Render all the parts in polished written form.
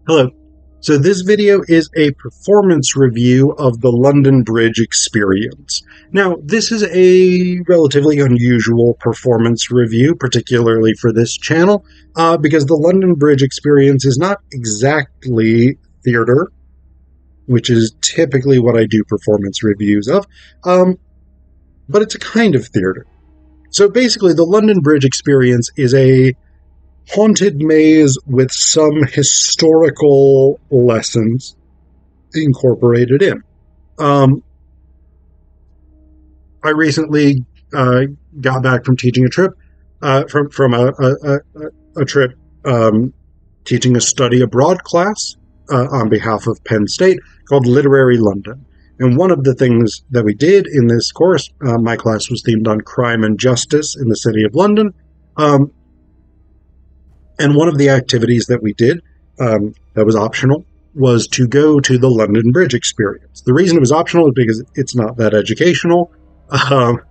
Hello. So this video is a performance review of the London Bridge experience. Now, this is a relatively unusual performance review, particularly for this channel, because the London Bridge experience is not exactly theater, which is typically what I do performance reviews of, but it's a kind of theater. So basically, the London Bridge experience is a haunted maze with some historical lessons incorporated in. I recently got back from teaching a trip, from a trip teaching a study abroad class on behalf of Penn State called Literary London. And one of the things that we did in this course, my class was themed on crime and justice in the city of London. And one of the activities that we did that was optional was to go to the London Bridge experience. The reason it was optional is because it's not that educational. It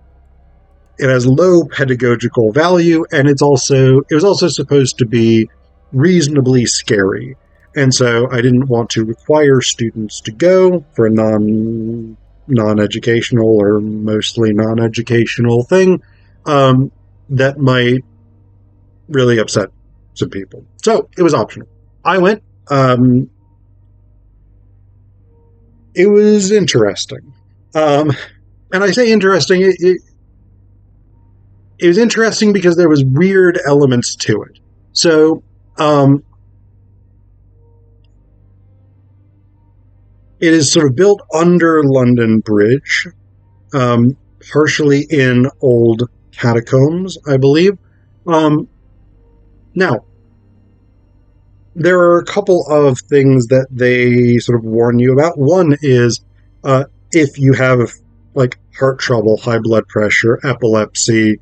has low pedagogical value, and it was also supposed to be reasonably scary. And so I didn't want to require students to go for a non-educational or mostly non-educational thing that might really upset some people. So it was optional. I went. It was interesting. And I say interesting, it was interesting because there was weird elements to it. So it is sort of built under London Bridge, partially in old catacombs, I believe. Now, there are a couple of things that they sort of warn you about. One is if you have like heart trouble, high blood pressure, epilepsy,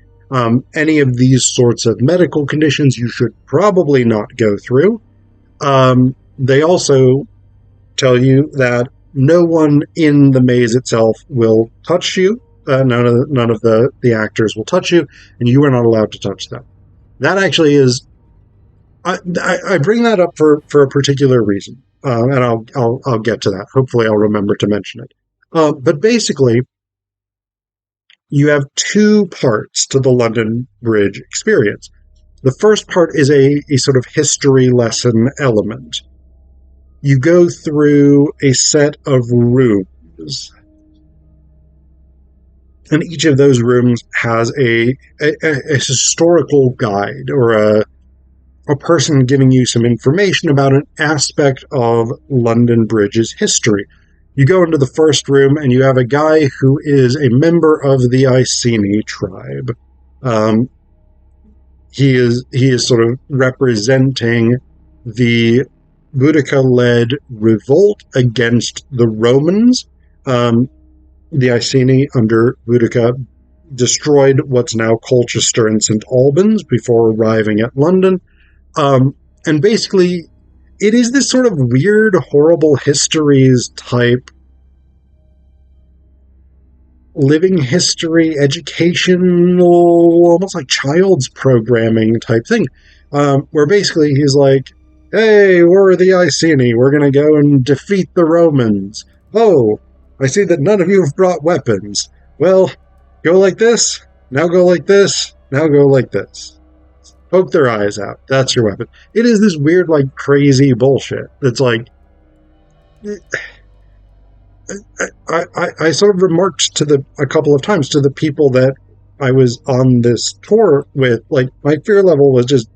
any of these sorts of medical conditions, you should probably not go through. They also tell you that no one in the maze itself will touch you. None of the actors will touch you, and you are not allowed to touch them. That actually is. I bring that up for a particular reason, and I'll get to that. Hopefully, I'll remember to mention it. But basically, you have two parts to the London Bridge experience. The first part is a sort of history lesson element. You go through a set of rooms, and each of those rooms has a historical guide or a person giving you some information about an aspect of London Bridge's history. You go into the first room and you have a guy who is a member of the Iceni tribe. He is sort of representing the Boudica-led revolt against the Romans. The Iceni under Boudica destroyed what's now Colchester and St. Albans before arriving at London. And basically, it is this sort of weird, horrible histories type living history, educational, almost like child's programming type thing, where basically he's like, hey, we're the Iceni, we're going to go and defeat the Romans. Oh, I see that none of you have brought weapons. Well, go like this, now go like this, now go like this. Poke their eyes out. That's your weapon. It is this weird, like, crazy bullshit. That's like... I sort of remarked a couple of times to the people that I was on this tour with, like, my fear level was just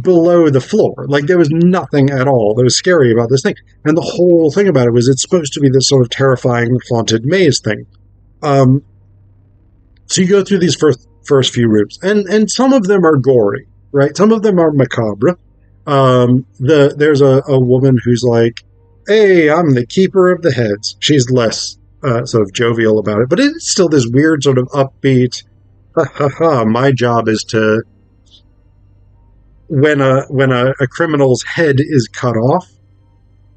below the floor. Like, there was nothing at all that was scary about this thing. And the whole thing about it was it's supposed to be this sort of terrifying haunted maze thing. So you go through these first few rooms, and some of them are gory, right? Some of them are macabre. There's a woman who's like, hey, I'm the keeper of the heads. She's less sort of jovial about it, but it's still this weird sort of upbeat, my job is to, when a criminal's head is cut off,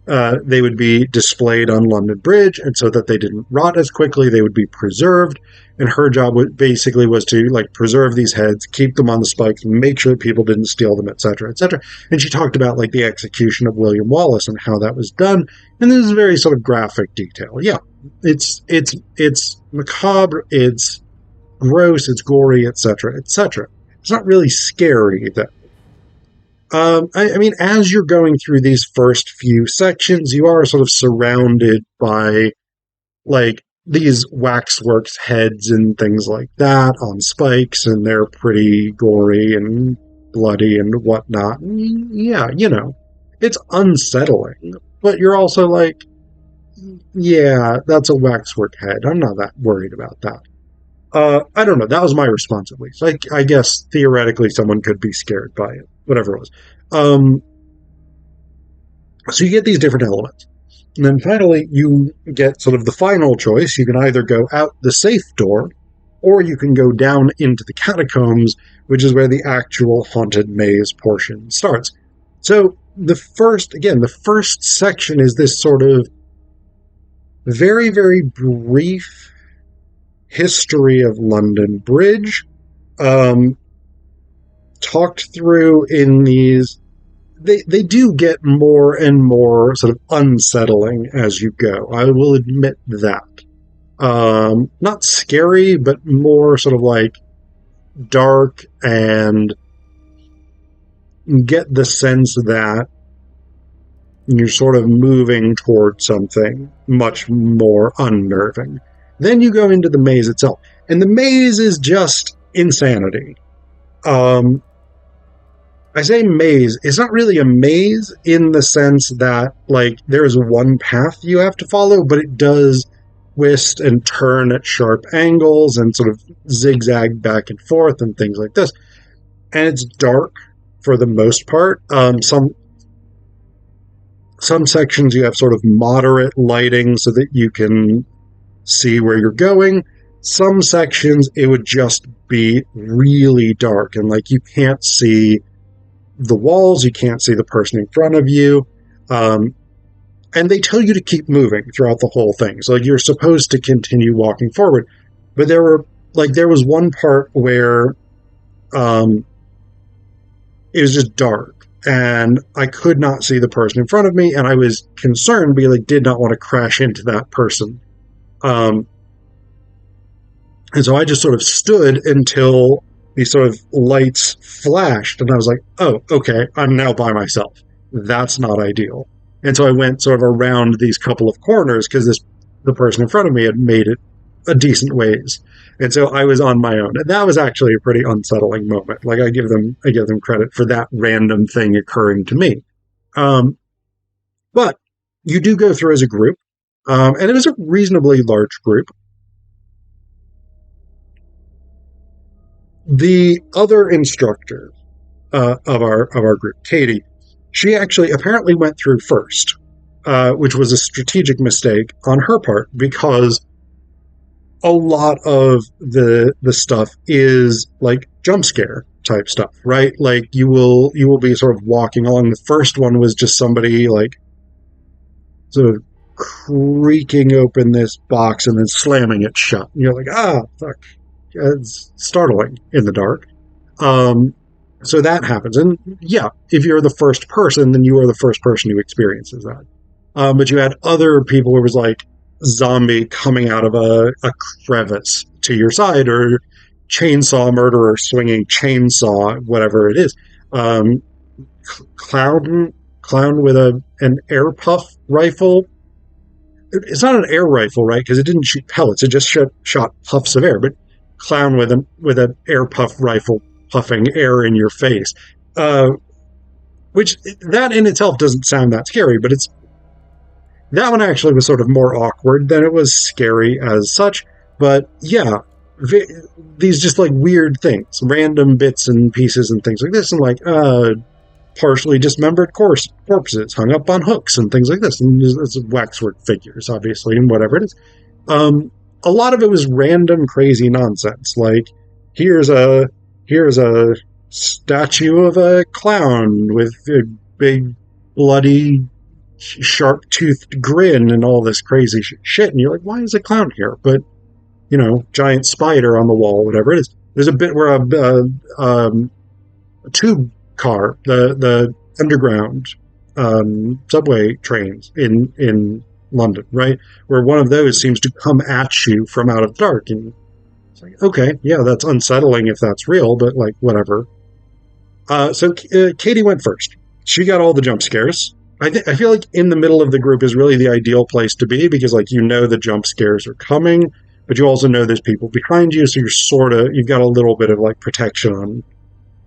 They would be displayed on London Bridge, and so that they didn't rot as quickly, they would be preserved. And her job basically was to like preserve these heads, keep them on the spikes, make sure that people didn't steal them, etc., etc. And she talked about like the execution of William Wallace and how that was done. And this is very sort of graphic detail. Yeah, it's macabre, it's gross, it's gory, etc., etc. It's not really scary though. I mean, as you're going through these first few sections, you are sort of surrounded by like these waxworks heads and things like that on spikes, and they're pretty gory and bloody and whatnot. Yeah, it's unsettling, but you're also like, yeah, that's a waxwork head. I'm not that worried about that. I don't know. That was my response, at least. I guess theoretically someone could be scared by it, whatever it was. Um, so you get these different elements. And then finally, you get sort of the final choice. You can either go out the safe door, or you can go down into the catacombs, which is where the actual haunted maze portion starts. So the first section is this sort of very, very brief history of London Bridge, talked through in these. They do get more and more sort of unsettling as you go. I will admit that. Not scary, but more sort of like dark, and get the sense that you're sort of moving toward something much more unnerving. Then you go into the maze itself, and the maze is just insanity. I say maze. It's not really a maze in the sense that, like, there's one path you have to follow, but it does twist and turn at sharp angles and sort of zigzag back and forth and things like this. And it's dark for the most part. Some sections you have sort of moderate lighting so that you can see where you're going. Some sections it would just be really dark, and like you can't see the walls, you can't see the person in front of you, and they tell you to keep moving throughout the whole thing. So like you're supposed to continue walking forward, but there was one part where it was just dark, and I could not see the person in front of me, and I was concerned because I did not want to crash into that person. And so I just sort of stood until these sort of lights flashed, and I was like, oh, okay, I'm now by myself. That's not ideal. And so I went sort of around these couple of corners because the person in front of me had made it a decent ways. And so I was on my own. And that was actually a pretty unsettling moment. Like I give them credit for that random thing occurring to me. But you do go through as a group, and it was a reasonably large group. The other instructor of our group, Katie, she actually apparently went through first, which was a strategic mistake on her part because a lot of the stuff is like jump scare type stuff, right? Like you will be sort of walking along. The first one was just somebody like sort of creaking open this box and then slamming it shut. And you're like, ah, fuck. It's startling in the dark. So that happens. And yeah, if you're the first person, then you are the first person who experiences that. But you had other people who was like zombie coming out of a crevice to your side, or chainsaw murderer swinging chainsaw, whatever it is. Clown with an air puff rifle. It's not an air rifle, right? Because it didn't shoot pellets. It just shot puffs of air. But clown with an air puff rifle puffing air in your face, which that in itself doesn't sound that scary, but that one actually was sort of more awkward than it was scary as such. But yeah, these just like weird things, random bits and pieces and things like this, and like partially dismembered corpses hung up on hooks and things like this, and it's waxwork figures, obviously, and whatever it is. A lot of it was random, crazy nonsense. Like, here's a statue of a clown with a big, bloody sharp-toothed grin and all this crazy shit, and you're like, why is a clown here? But giant spider on the wall, whatever it is. There's a bit where a tube car, the underground subway trains in London, right, where one of those seems to come at you from out of the dark, and it's like, okay, yeah, that's unsettling if that's real, but like whatever. So Katie went first. She got all the jump scares. I feel like in the middle of the group is really the ideal place to be because like the jump scares are coming, but you also know there's people behind you, so you've got a little bit of like protection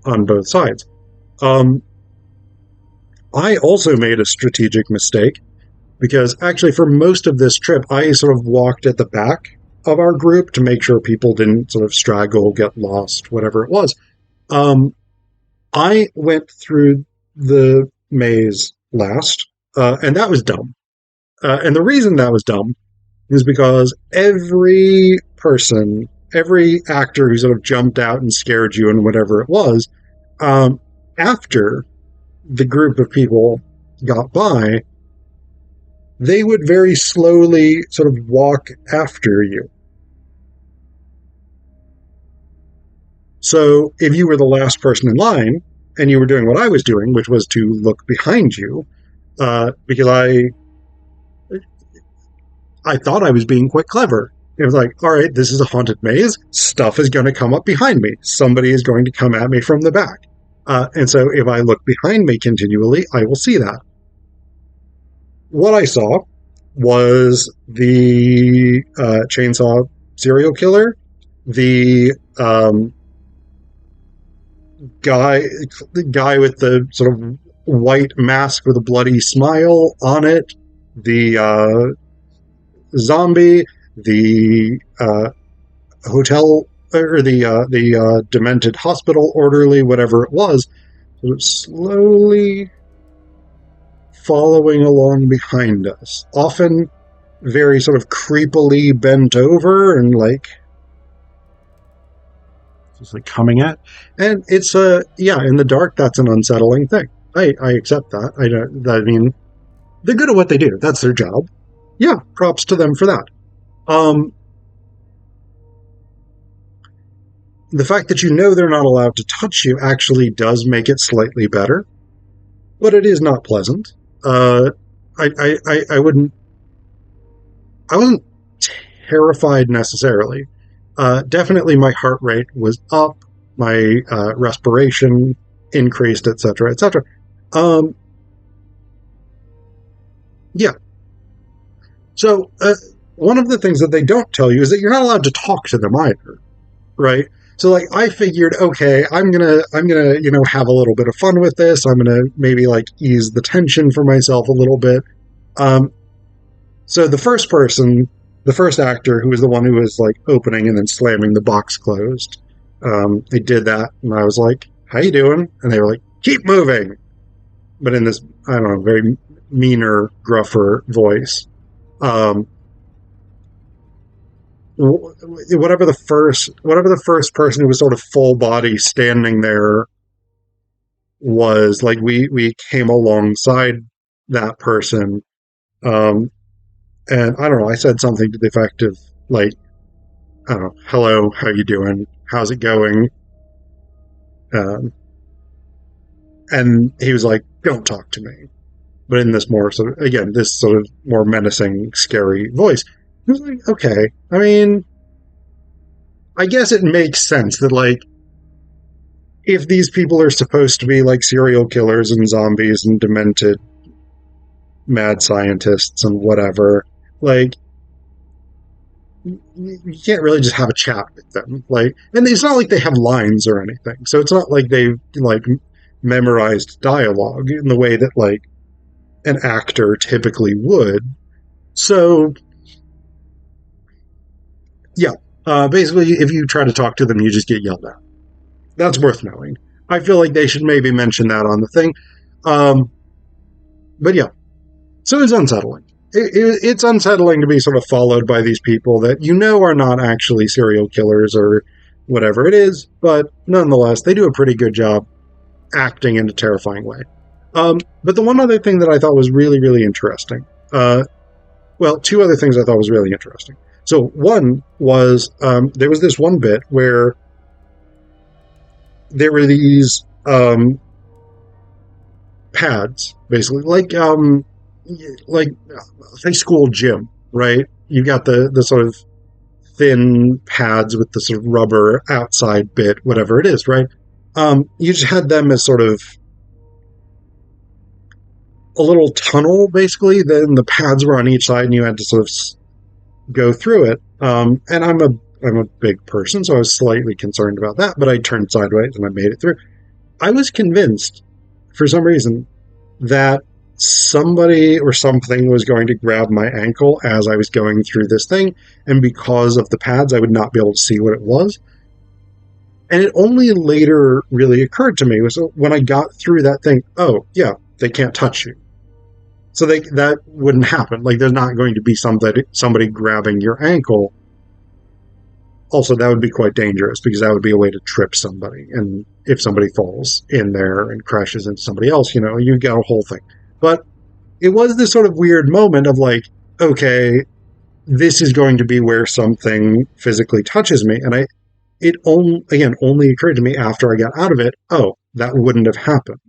on both sides. I also made a strategic mistake because actually for most of this trip, I sort of walked at the back of our group to make sure people didn't sort of straggle, get lost, whatever it was. I went through the maze last, and that was dumb. And the reason that was dumb is because every actor who sort of jumped out and scared you and whatever it was, after the group of people got by, they would very slowly sort of walk after you. So if you were the last person in line and you were doing what I was doing, which was to look behind you, because I thought I was being quite clever. It was like, all right, this is a haunted maze. Stuff is going to come up behind me. Somebody is going to come at me from the back. And so if I look behind me continually, I will see that. What I saw was the chainsaw serial killer, the guy with the sort of white mask with a bloody smile on it, the zombie, the hotel or the demented hospital orderly, whatever it was, sort of slowly following along behind us, often very sort of creepily bent over and like just like coming at. And it's in the dark, that's an unsettling thing. I accept that. I mean, they're good at what they do. That's their job. Yeah, props to them for that. The fact that they're not allowed to touch you actually does make it slightly better, but it is not pleasant. I wasn't terrified necessarily. Definitely my heart rate was up, my respiration increased, etc., etc. Yeah. So one of the things that they don't tell you is that you're not allowed to talk to them either, right? So like I figured, okay, I'm gonna have a little bit of fun with this. I'm gonna maybe like ease the tension for myself a little bit. So the first actor, who was the one who was like opening and then slamming the box closed, they did that, and I was like, "How you doing?" And they were like, "Keep moving," but in this, I don't know, very meaner, gruffer voice. Whatever the first person who was sort of full body standing there was, like, we came alongside that person, and I don't know, I said something to the effect of like, I don't know, "Hello, how you doing? How's it going?" And he was like, "Don't talk to me," but in this more sort of, this sort of more menacing, scary voice. I was like, okay. I mean, I guess it makes sense that, like, if these people are supposed to be, like, serial killers and zombies and demented mad scientists and whatever, like, you can't really just have a chat with them. Like, and it's not like they have lines or anything. So it's not like they've, like, memorized dialogue in the way that, like, an actor typically would. So yeah, basically, if you try to talk to them, you just get yelled at. That's worth knowing. I feel like they should maybe mention that on the thing. But yeah, so it's unsettling. It's unsettling to be sort of followed by these people that are not actually serial killers or whatever it is, but nonetheless, they do a pretty good job acting in a terrifying way. But the one other thing that I thought was really, really interesting, well, two other things I thought was really interesting. So one was there was this one bit where there were these pads, basically, like high school gym, right? You got the sort of thin pads with the sort of rubber outside bit, whatever it is, right? You just had them as sort of a little tunnel, basically. Then the pads were on each side, and you had to sort of go through it. And I'm a big person, so I was slightly concerned about that, but I turned sideways and I made it through. I was convinced, for some reason, that somebody or something was going to grab my ankle as I was going through this thing, and because of the pads, I would not be able to see what it was. And it only later really occurred to me was when I got through that thing, oh, yeah, they can't touch you. So that wouldn't happen. Like, there's not going to be somebody grabbing your ankle. Also, that would be quite dangerous because that would be a way to trip somebody. And if somebody falls in there and crashes into somebody else, you got a whole thing. But it was this sort of weird moment of like, okay, this is going to be where something physically touches me. And it only occurred to me after I got out of it, oh, that wouldn't have happened.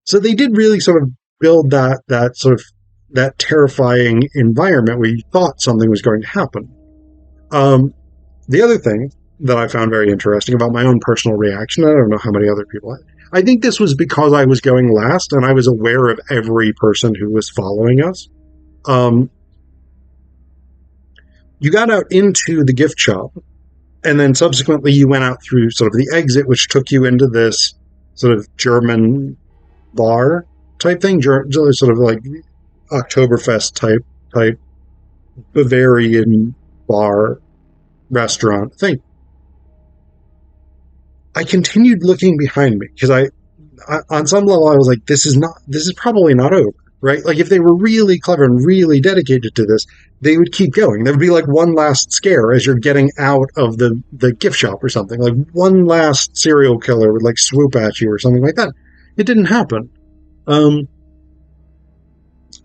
So they did really sort of build that sort of that terrifying environment where you thought something was going to happen. The other thing that I found very interesting about my own personal reaction, I don't know how many other people had. I think this was because I was going last and I was aware of every person who was following us. You got out into the gift shop, and then subsequently you went out through sort of the exit, which took you into this sort of German bar type thing, sort of like Oktoberfest type Bavarian bar restaurant thing. I continued looking behind me because I on some level I was like, this is probably not over, right? Like, if they were really clever and really dedicated to this, they would keep going. There would be like one last scare as you're getting out of the gift shop or something. Like, one last serial killer would like swoop at you or something like that. It didn't happen. I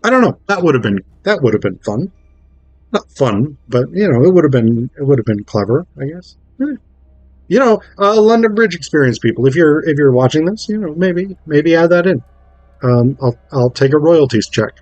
don't know. That would have been fun. Not fun, but it would have been clever, I guess. London Bridge experience people. If you're watching this, maybe add that in. I'll take a royalties check.